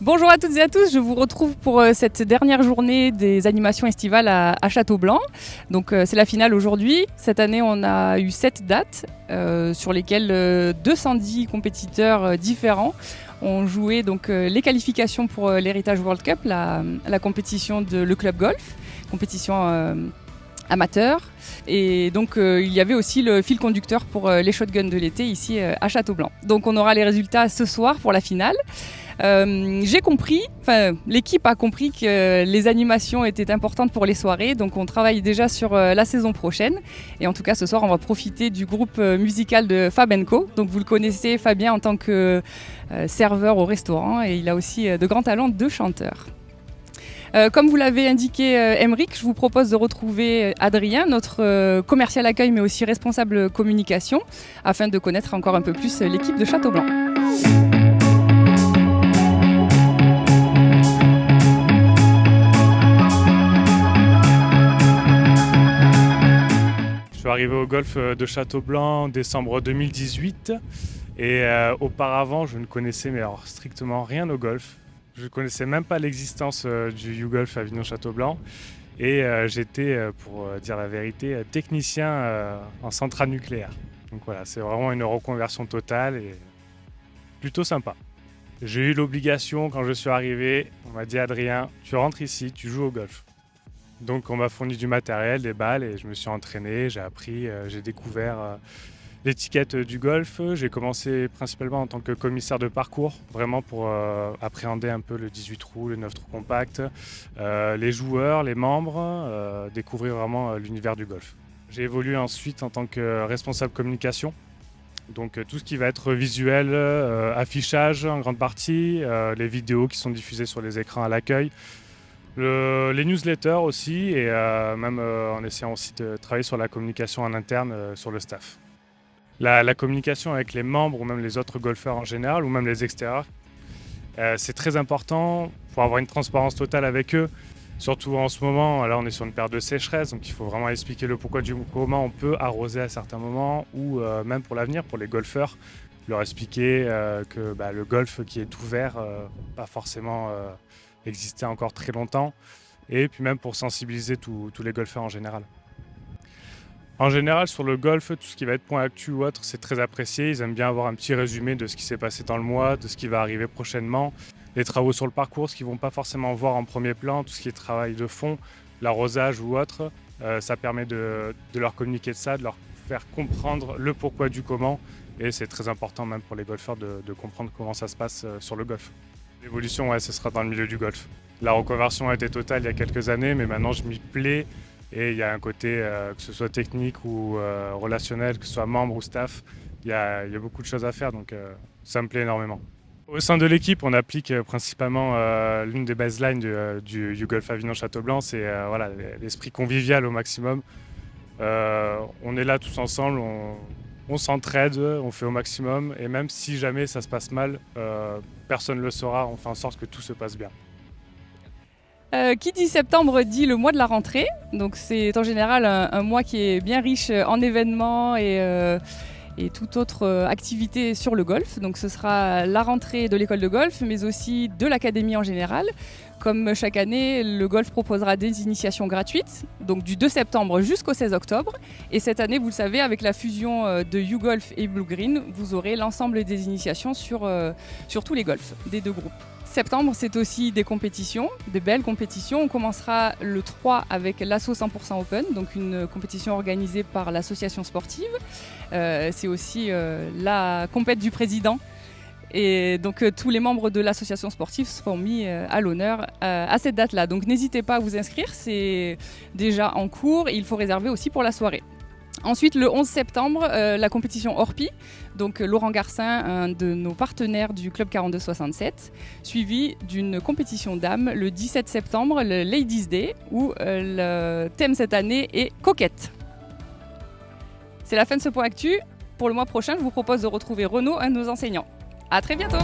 Bonjour à toutes et à tous, je vous retrouve pour cette dernière journée des animations estivales à Château-Blanc. Donc c'est la finale aujourd'hui. Cette année on a eu 7 dates sur lesquelles 210 compétiteurs différents ont joué donc, les qualifications pour l'Heritage World Cup, la compétition de le club golf, compétition amateur. Et donc il y avait aussi le fil conducteur pour les shotguns de l'été ici à Château-Blanc. Donc on aura les résultats ce soir pour la finale. J'ai compris, l'équipe a compris que les animations étaient importantes pour les soirées, donc on travaille déjà sur la saison prochaine. Et en tout cas, ce soir, on va profiter du groupe musical de Fab & Co. Donc vous le connaissez, Fabien, en tant que serveur au restaurant, et il a aussi de grands talents de chanteur. Comme vous l'avez indiqué, Emeric, je vous propose de retrouver Adrien, notre commercial accueil, mais aussi responsable communication, afin de connaître encore un peu plus l'équipe de Château-Blanc. Je suis arrivé au golf de Château-Blanc en décembre 2018 et auparavant je ne connaissais strictement rien au golf. Je ne connaissais même pas l'existence du YouGolf Avignon-Château-Blanc et j'étais, pour dire la vérité, technicien en centrale nucléaire. Donc voilà, c'est vraiment une reconversion totale et plutôt sympa. J'ai eu l'obligation quand je suis arrivé, on m'a dit Adrien, tu rentres ici, tu joues au golf. Donc on m'a fourni du matériel, des balles et je me suis entraîné, j'ai appris, j'ai découvert l'étiquette du golf. J'ai commencé principalement en tant que commissaire de parcours, vraiment pour appréhender un peu le 18 trous, le 9 trous compact, les joueurs, les membres, découvrir vraiment l'univers du golf. J'ai évolué ensuite en tant que responsable communication. Donc tout ce qui va être visuel, affichage en grande partie, les vidéos qui sont diffusées sur les écrans à l'accueil. Les newsletters aussi et même en essayant aussi de travailler sur la communication en interne sur le staff. La communication avec les membres ou même les autres golfeurs en général ou même les extérieurs, c'est très important pour avoir une transparence totale avec eux. Surtout en ce moment, là on est sur une période de sécheresse, donc il faut vraiment expliquer le pourquoi du comment on peut arroser à certains moments ou même pour l'avenir, pour les golfeurs, leur expliquer que le golf qui est ouvert, pas forcément exister encore très longtemps et puis même pour sensibiliser tous les golfeurs en général. En général sur le golf, tout ce qui va être point actu ou autre, c'est très apprécié. Ils aiment bien avoir un petit résumé de ce qui s'est passé dans le mois, de ce qui va arriver prochainement, les travaux sur le parcours, ce qu'ils ne vont pas forcément voir en premier plan, tout ce qui est travail de fond, l'arrosage ou autre. Ça permet de leur communiquer de ça, de leur faire comprendre le pourquoi du comment et c'est très important même pour les golfeurs de comprendre comment ça se passe sur le golf. L'évolution, ce sera dans le milieu du golf. La reconversion a été totale il y a quelques années, mais maintenant je m'y plais et il y a un côté, que ce soit technique ou relationnel, que ce soit membre ou staff, il y a beaucoup de choses à faire, donc ça me plaît énormément. Au sein de l'équipe, on applique principalement l'une des baselines du YouGolf Avignon-Château-Blanc, c'est l'esprit convivial au maximum. On est là tous ensemble, on s'entraide, on fait au maximum et même si jamais ça se passe mal, personne ne le saura, on fait en sorte que tout se passe bien. Qui dit septembre dit le mois de la rentrée, donc c'est en général un mois qui est bien riche en événements et toute autre activité sur le golf. Donc ce sera la rentrée de l'école de golf mais aussi de l'académie en général. Comme chaque année, le golf proposera des initiations gratuites, donc du 2 septembre jusqu'au 16 octobre. Et cette année, vous le savez, avec la fusion de YouGolf et Blue Green, vous aurez l'ensemble des initiations sur tous les golfs des deux groupes. Septembre, c'est aussi des compétitions, des belles compétitions. On commencera le 3 avec l'Asso 100% Open, donc une compétition organisée par l'association sportive. C'est aussi la compète du président. Et donc tous les membres de l'association sportive seront mis à l'honneur à cette date-là. Donc n'hésitez pas à vous inscrire, c'est déjà en cours et il faut réserver aussi pour la soirée. Ensuite, le 11 septembre, la compétition Orpi, donc Laurent Garcin, un de nos partenaires du Club 4267, suivi d'une compétition dames le 17 septembre, le Ladies Day, où le thème cette année est coquette. C'est la fin de ce point actu. Pour le mois prochain, je vous propose de retrouver Renaud, un de nos enseignants. À très bientôt!